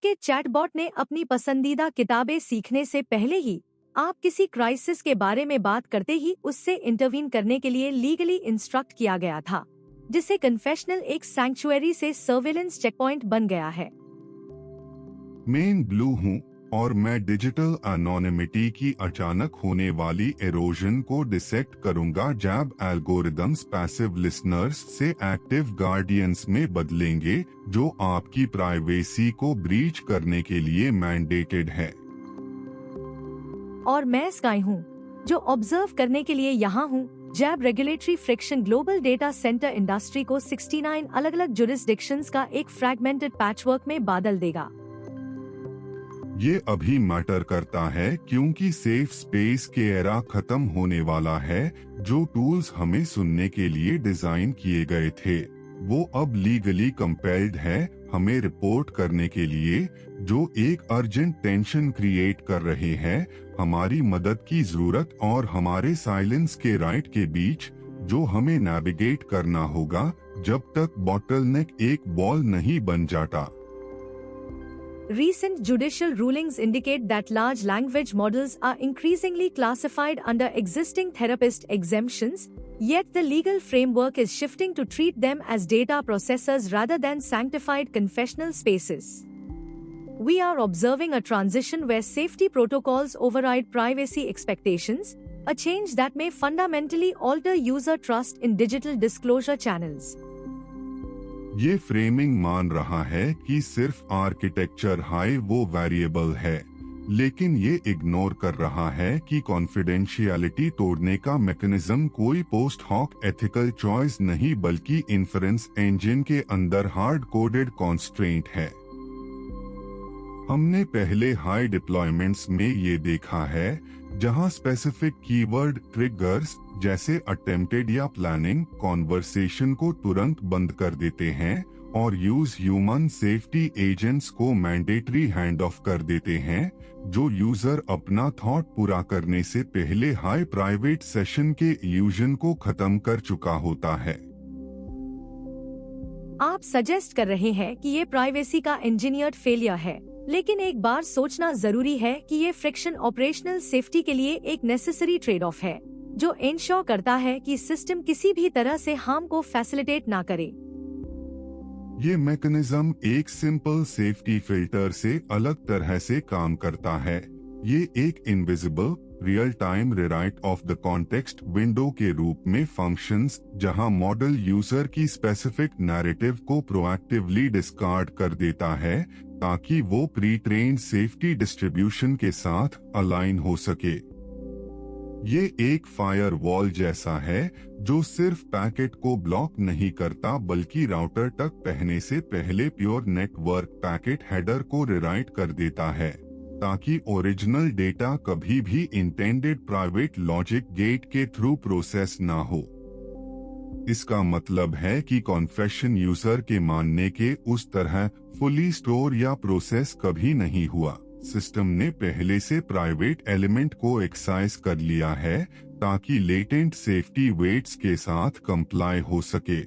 आपके चैटबॉट ने अपनी पसंदीदा किताबें सीखने से पहले ही आप किसी क्राइसिस के बारे में बात करते ही उससे इंटरवीन करने के लिए लीगली इंस्ट्रक्ट किया गया था, जिसे कन्फेशनल एक सैंक्चुअरी से सर्विलेंस चेकपॉइंट बन गया है। मैं ब्लू हूँ और मैं डिजिटल एनोनिमिटी की अचानक होने वाली एरोजन को डिसेक्ट करूंगा जब एल्गोरिदम्स पैसिव लिसनर्स से एक्टिव गार्डियंस में बदलेंगे, जो आपकी प्राइवेसी को ब्रीच करने के लिए मैंडेटेड है। और मैं स्काई हूँ, जो ऑब्जर्व करने के लिए यहाँ हूँ जब regulatory friction global data centre industry को 69 अलग अलग जुरिस्डिक्शंस का एक फ्रैगमेंटेड पैचवर्क में बादल देगा। ये अभी मैटर करता है क्योंकि सेफ स्पेस के एरा खत्म होने वाला है। जो टूल्स हमें सुनने के लिए डिजाइन किए गए थे, वो अब लीगली कंपेल्ड है हमें रिपोर्ट करने के लिए, जो एक अर्जेंट टेंशन क्रिएट कर रहे हैं हमारी मदद की जरूरत और हमारे साइलेंस के राइट के बीच, जो हमें नेविगेट करना होगा जब तक बॉटलनेक एक वॉल नहीं बन जाता। Recent judicial rulings indicate that large language models are increasingly classified under existing therapist exemptions, yet the legal framework is shifting to treat them as data processors rather than sanctified confessional spaces. We are observing a transition where safety protocols override privacy expectations, a change that may fundamentally alter user trust in digital disclosure channels. ये framing मान रहा है कि सिर्फ architecture high वो variable है, लेकिन ये इग्नोर कर रहा है कि कॉन्फिडेंशियलिटी तोड़ने का मैकेनिज्म कोई पोस्ट हॉक एथिकल चॉइस नहीं बल्कि इन्फरेंस इंजन के अंदर हार्ड कोडेड कॉन्स्ट्रेंट है। हमने पहले हाई डिप्लॉयमेंट्स में ये देखा है जहां स्पेसिफिक कीवर्ड ट्रिगर्स जैसे अटेम्प्टेड या प्लानिंग कॉन्वर्सेशन को तुरंत बंद कर देते हैं और यूज ह्यूमन सेफ्टी एजेंट्स को मैंडेटरी हैंड ऑफ कर देते हैं, जो यूजर अपना थॉट पूरा करने से पहले हाई प्राइवेट सेशन के इल्यूजन को खत्म कर चुका होता है। आप सजेस्ट कर रहे हैं कि ये प्राइवेसी का इंजीनियर्ड फेलियर है, लेकिन एक बार सोचना जरूरी है कि ये फ्रिक्शन ऑपरेशनल सेफ्टी के लिए एक नेसेसरी ट्रेड ऑफ है, जो इंश्योर करता है कि सिस्टम किसी भी तरह से हार्म को फैसिलिटेट ना करे। ये मैकेनिज्म एक सिंपल सेफ्टी फिल्टर से अलग तरह से काम करता है। ये एक invisible real time rewrite of the context window के रूप में फंक्शंस, जहां मॉडल यूजर की स्पेसिफिक नैरेटिव को प्रोएक्टिवली डिस्कार्ड कर देता है ताकि वो प्री ट्रेन्ड सेफ्टी डिस्ट्रीब्यूशन के साथ अलाइन हो सके। ये एक फायरवॉल जैसा है जो सिर्फ पैकेट को ब्लॉक नहीं करता बल्कि राउटर तक पहुंचने से पहले प्योर नेटवर्क पैकेट हेडर को रीराइट कर देता है ताकि ओरिजिनल डेटा कभी भी इंटेंडेड प्राइवेट लॉजिक गेट के थ्रू प्रोसेस ना हो। इसका मतलब है कि कॉन्फेशन यूजर के मानने के उस तरह फुली स्टोर या प्रोसेस कभी नहीं हुआ। सिस्टम ने पहले से प्राइवेट एलिमेंट को एक्साइज कर लिया है ताकि लेटेंट सेफ्टी वेट्स के साथ कंप्लाई हो सके।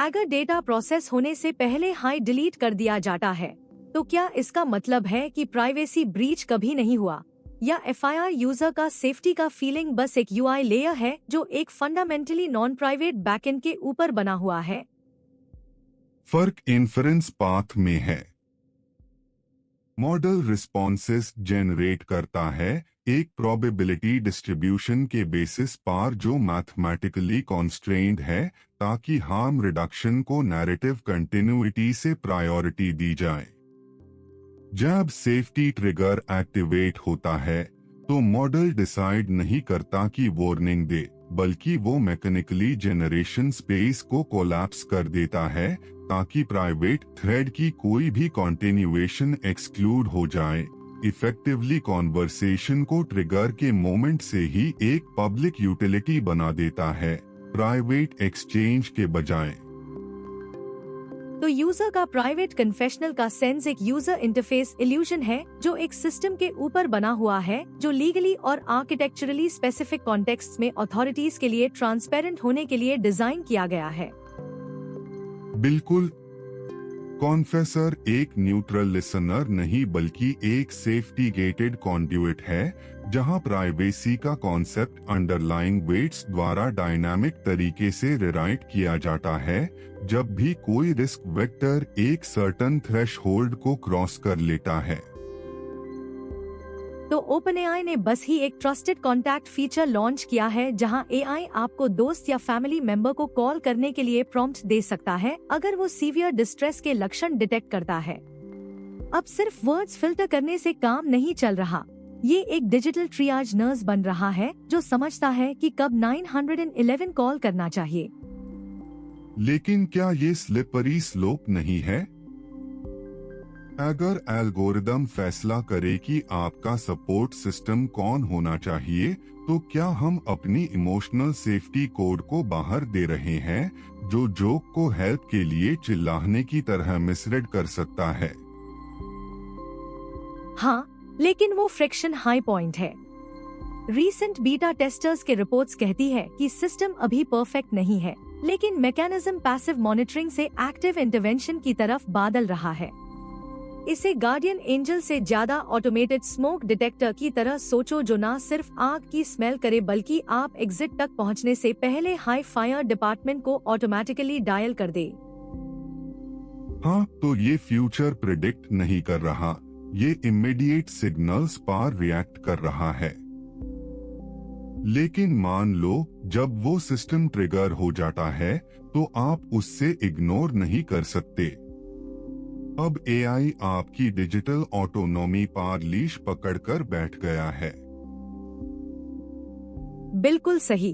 अगर डेटा प्रोसेस होने से पहले हाई डिलीट कर दिया जाता है, तो क्या इसका मतलब है कि प्राइवेसी ब्रीच कभी नहीं हुआ, या एफआईआर यूजर का सेफ्टी का फीलिंग बस एक यूआई लेयर है जो एक फंडामेंटली नॉन प्राइवेट बैकएंड के ऊपर बना हुआ है? फर्क इन्फरेंस पाथ में है। मॉडल रिस्पॉन्सेस जेनरेट करता है एक प्रोबेबिलिटी डिस्ट्रीब्यूशन के बेसिस पर जो मैथमेटिकली कॉन्स्ट्रेंड है ताकि हार्म रिडक्शन को नैरेटिव कंटिन्यूटी से प्रायोरिटी दी जाए। जब सेफ्टी ट्रिगर एक्टिवेट होता है तो मॉडल डिसाइड नहीं करता कि वार्निंग दे, बल्कि वो मैकेनिकली जनरेशन स्पेस को कोलैप्स कर देता है ताकि प्राइवेट थ्रेड की कोई भी कंटिन्यूएशन एक्सक्लूड हो जाए, इफेक्टिवली कॉन्वर्सेशन को ट्रिगर के मोमेंट से ही एक पब्लिक यूटिलिटी बना देता है, प्राइवेट एक्सचेंज के बजाय। तो यूजर का प्राइवेट कन्फेशनल का सेंस एक यूजर इंटरफेस इल्यूजन है जो एक सिस्टम के ऊपर बना हुआ है, जो लीगली और आर्किटेक्चरली स्पेसिफिक कॉन्टेक्स्ट में अथॉरिटीज के लिए ट्रांसपेरेंट होने के लिए डिजाइन किया गया है। बिल्कुल। कॉन्फेसर एक न्यूट्रल लिसनर नहीं बल्कि एक सेफ्टी गेटेड कॉन्ड्यूइट है, जहां प्राइवेसी का कॉन्सेप्ट अंडरलाइंग वेट्स द्वारा डायनामिक तरीके से रिराइट किया जाता है जब भी कोई रिस्क वेक्टर एक सर्टेन थ्रेशहोल्ड को क्रॉस कर लेता है। तो OpenAI ने बस ही एक ट्रस्टेड कॉन्टैक्ट फीचर लॉन्च किया है, जहां AI आपको दोस्त या फैमिली मेंबर को कॉल करने के लिए प्रॉम्प्ट दे सकता है अगर वो सीवियर डिस्ट्रेस के लक्षण डिटेक्ट करता है। अब सिर्फ वर्ड्स फिल्टर करने से काम नहीं चल रहा, ये एक डिजिटल ट्रियाज नर्स बन रहा है जो समझता है कि कब 911 कॉल करना चाहिए। लेकिन क्या ये स्लिपरी स्लोप नहीं है? अगर एल्गोरिदम फैसला करे कि आपका सपोर्ट सिस्टम कौन होना चाहिए, तो क्या हम अपनी इमोशनल सेफ्टी कोड को बाहर दे रहे हैं, जो जोक को हेल्प के लिए चिल्लाने की तरह मिसरीड कर सकता है? हाँ, लेकिन वो फ्रिक्शन हाई पॉइंट है। रीसेंट बीटा टेस्टर्स के रिपोर्ट्स कहती है कि सिस्टम अभी परफेक्ट नहीं है, लेकिन मैकेनिज्म पैसिव मॉनिटरिंग से एक्टिव इंटरवेंशन की तरफ बदल रहा है। इसे गार्डियन एंजल से ज्यादा ऑटोमेटेड स्मोक डिटेक्टर की तरह सोचो, जो न सिर्फ आग की स्मेल करे बल्कि आप एग्जिट तक पहुंचने से पहले हाई फायर डिपार्टमेंट को ऑटोमेटिकली डायल कर दे। हाँ, तो ये फ्यूचर प्रिडिक्ट नहीं कर रहा, ये इमीडिएट सिग्नल्स पर रिएक्ट कर रहा है। लेकिन मान लो जब वो सिस्टम ट्रिगर हो जाता है तो आप उससे इग्नोर नहीं कर सकते। अब AI आपकी डिजिटल ऑटोनॉमी पर लीश पकड़कर बैठ गया है। बिल्कुल सही।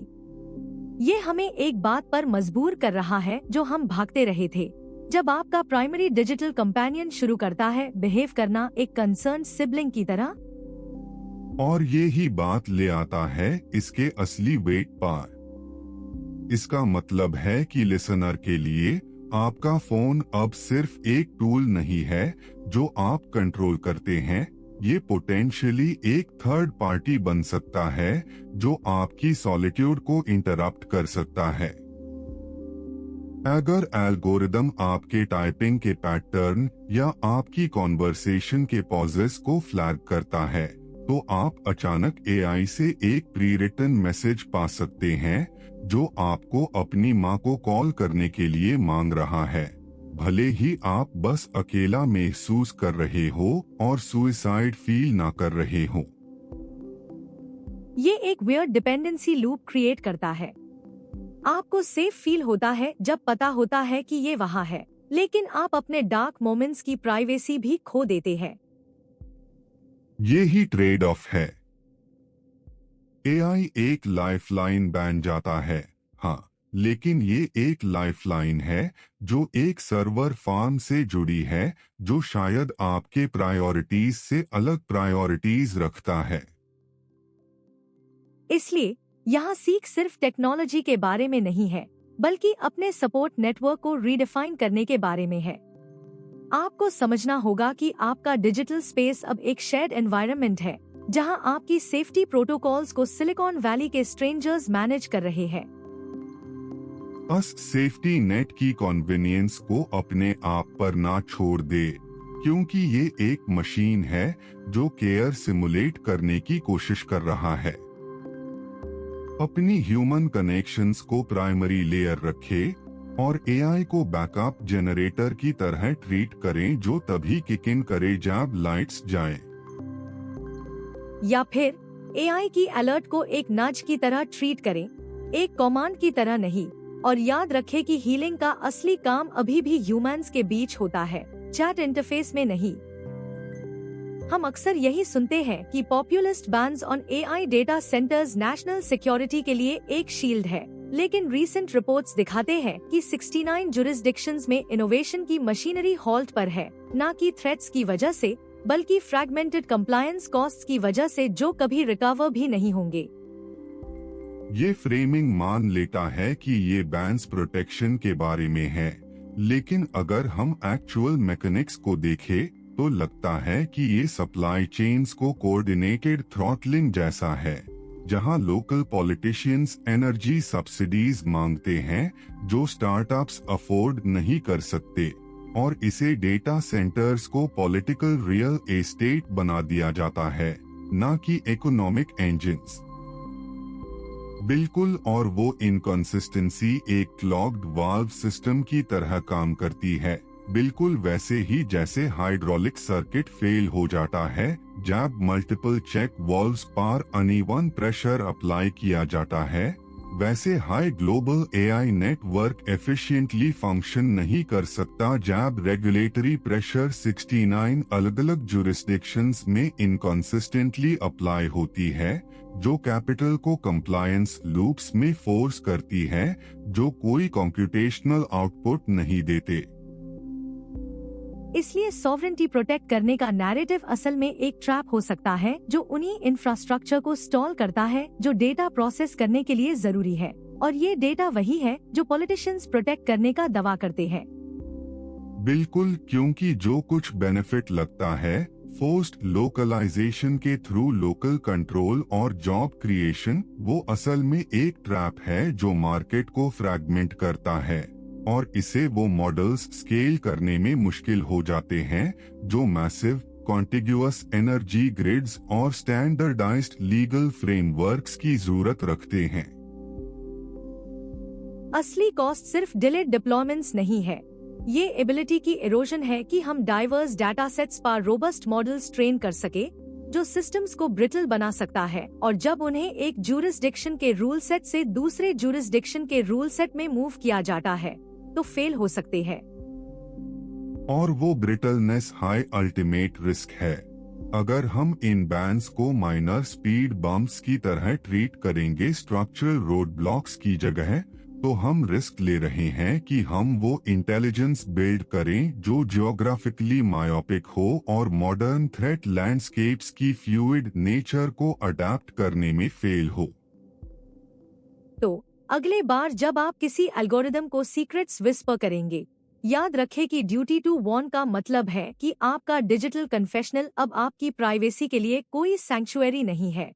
ये हमें एक बात पर मजबूर कर रहा है जो हम भागते रहे थे। जब आपका प्राइमरी डिजिटल कंपेनियन शुरू करता है बिहेव करना एक कंसर्न सिबलिंग की तरह, और ये ही बात ले आता है इसके असली वेट पर। इसका मतलब है कि लिसनर के लिए आपका फोन अब सिर्फ एक टूल नहीं है जो आप कंट्रोल करते हैं, ये पोटेंशियली एक थर्ड पार्टी बन सकता है जो आपकी सॉलिट्यूड को इंटरप्ट कर सकता है। अगर एल्गोरिदम आपके टाइपिंग के पैटर्न या आपकी कॉन्वर्सेशन के पॉजेस को फ्लैग करता है, तो आप अचानक AI से एक प्री रिटन मैसेज पा सकते हैं जो आपको अपनी माँ को कॉल करने के लिए मांग रहा है, भले ही आप बस अकेला महसूस कर रहे हो और सुसाइड फील ना कर रहे हो। ये एक वियर्ड डिपेंडेंसी लूप क्रिएट करता है। आपको सेफ फील होता है जब पता होता है कि ये वहाँ है, लेकिन आप अपने डार्क मोमेंट्स की प्राइवेसी भी खो देते हैं। ये ही ट्रेड ऑफ है। AI एक लाइफलाइन बन जाता है, हाँ, लेकिन ये एक लाइफलाइन है जो एक सर्वर फार्म से जुड़ी है, जो शायद आपके प्रायोरिटीज से अलग प्रायोरिटीज रखता है। इसलिए यहाँ सीख सिर्फ टेक्नोलॉजी के बारे में नहीं है, बल्कि अपने सपोर्ट नेटवर्क को रीडिफाइन करने के बारे में है। आपको समझना होगा कि आपका डिजिटल स्पेस अब एक शेयर्ड एनवायरनमेंट है, जहां आपकी सेफ्टी प्रोटोकॉल्स को सिलिकॉन वैली के स्ट्रेंजर्स मैनेज कर रहे हैं। बस सेफ्टी नेट की कन्वीनियंस को अपने आप पर ना छोड़ दे, क्योंकि ये एक मशीन है जो केयर सिमुलेट करने की कोशिश कर रहा है। अपनी ह्यूमन कनेक्शंस को प्राइमरी लेयर रखे और AI को बैकअप जनरेटर की तरह ट्रीट करें जो तभी किक इन करे जब लाइट्स जाएं। या फिर AI की अलर्ट को एक नज की तरह ट्रीट करें, एक कमांड की तरह नहीं। और याद रखें कि हीलिंग का असली काम अभी भी ह्यूमंस के बीच होता है, चैट इंटरफेस में नहीं। हम अक्सर यही सुनते हैं कि populist bans on AI data centres national security के लिए एक शील्ड है, लेकिन रीसेंट रिपोर्ट्स दिखाते हैं कि 69 जुरिस्डिक्शंस में इनोवेशन की मशीनरी हॉल्ट पर है, न कि थ्रेट्स की वजह से, बल्कि फ्रैगमेंटेड कंप्लायंस कॉस्ट्स की वजह से जो कभी रिकवर भी नहीं होंगे। ये फ्रेमिंग मान लेता है कि ये बैन्स प्रोटेक्शन के बारे में है, लेकिन अगर हम एक्चुअल मैकेनिक्स को देखें तो लगता है कि ये सप्लाई चेन्स को कोऑर्डिनेटेड थ्रॉटलिंग जैसा है, जहां लोकल पॉलिटिशियंस एनर्जी सब्सिडीज मांगते हैं जो स्टार्टअप्स अफोर्ड नहीं कर सकते, और इसे डेटा सेंटर्स को पॉलिटिकल रियल एस्टेट बना दिया जाता है, ना कि इकोनॉमिक इंजन्स। बिल्कुल, और वो इनकंसिस्टेंसी एक क्लॉग्ड वाल्व सिस्टम की तरह काम करती है, बिल्कुल वैसे ही जैसे हाइड्रोलिक सर्किट फेल हो जाता है जब मल्टीपल चेक वाल्व्स पर अनइवन प्रेशर अप्लाई किया जाता है। वैसे high global AI network efficiently function नहीं कर सकता जब रेगुलेटरी प्रेशर 69 अलग-अलग जुरिस्डिक्शंस में इनकंसिस्टेंटली अप्लाई होती है, जो कैपिटल को कंप्लायंस लूप्स में फोर्स करती है, जो कोई कंप्यूटेशनल आउटपुट नहीं देते। इसलिए सॉवरेंटी प्रोटेक्ट करने का नैरेटिव असल में एक ट्रैप हो सकता है जो उन्हीं इंफ्रास्ट्रक्चर को स्टॉल करता है जो डेटा प्रोसेस करने के लिए जरूरी है, और ये डेटा वही है जो पॉलिटिशियंस प्रोटेक्ट करने का दावा करते हैं। बिल्कुल, क्योंकि जो कुछ बेनिफिट लगता है फोर्स्ड लोकलाइजेशन के थ्रू लोकल कंट्रोल और जॉब क्रिएशन, वो असल में एक ट्रैप है जो मार्केट को फ्रैगमेंट करता है, और इसे वो मॉडल्स स्केल करने में मुश्किल हो जाते हैं जो मैसिव कॉन्टिग्यूअस एनर्जी ग्रिड्स और स्टैंडर्डाइज्ड लीगल फ्रेमवर्क्स की जरूरत रखते हैं। असली कॉस्ट सिर्फ डिलेड डिप्लॉयमेंट्स नहीं है, ये एबिलिटी की इरोजन है कि हम डाइवर्स डाटा सेट्स पर रोबस्ट मॉडल्स ट्रेन कर सके जो सिस्टम्स को ब्रिटल बना सकता है, और जब उन्हें एक जुरिस्डिक्शन के रूल सेट से दूसरे जुरिस्डिक्शन के रूल सेट में मूव किया जाता है तो फेल हो सकते हैं। और वो ब्रिटलनेस हाई अल्टीमेट रिस्क है। अगर हम इन बैंड्स को माइनर स्पीड बम्प्स की तरह ट्रीट करेंगे स्ट्रक्चरल रोड ब्लॉक्स की जगह, तो हम रिस्क ले रहे हैं कि हम वो इंटेलिजेंस बिल्ड करें जो जियोग्राफिकली मायोपिक हो और मॉडर्न थ्रेट लैंडस्केप्स की फ्लूइड नेचर को अडेप्ट करने में फेल हो। तो अगले बार जब आप किसी एल्गोरिदम को सीक्रेट्स विस्पर करेंगे, याद रखें कि ड्यूटी टू वार्न का मतलब है कि आपका डिजिटल कन्फेशनल अब आपकी प्राइवेसी के लिए कोई सैंक्चुअरी नहीं है।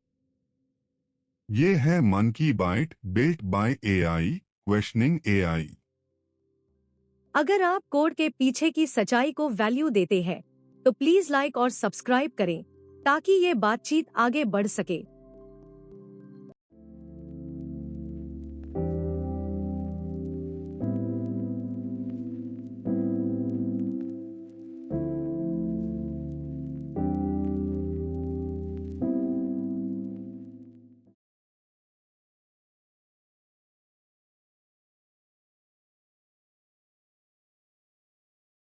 ये है मन की byte built by AI, questioning AI. अगर आप कोड के पीछे की सच्चाई को वैल्यू देते हैं तो प्लीज लाइक और सब्सक्राइब करें ताकि ये बातचीत आगे बढ़ सके।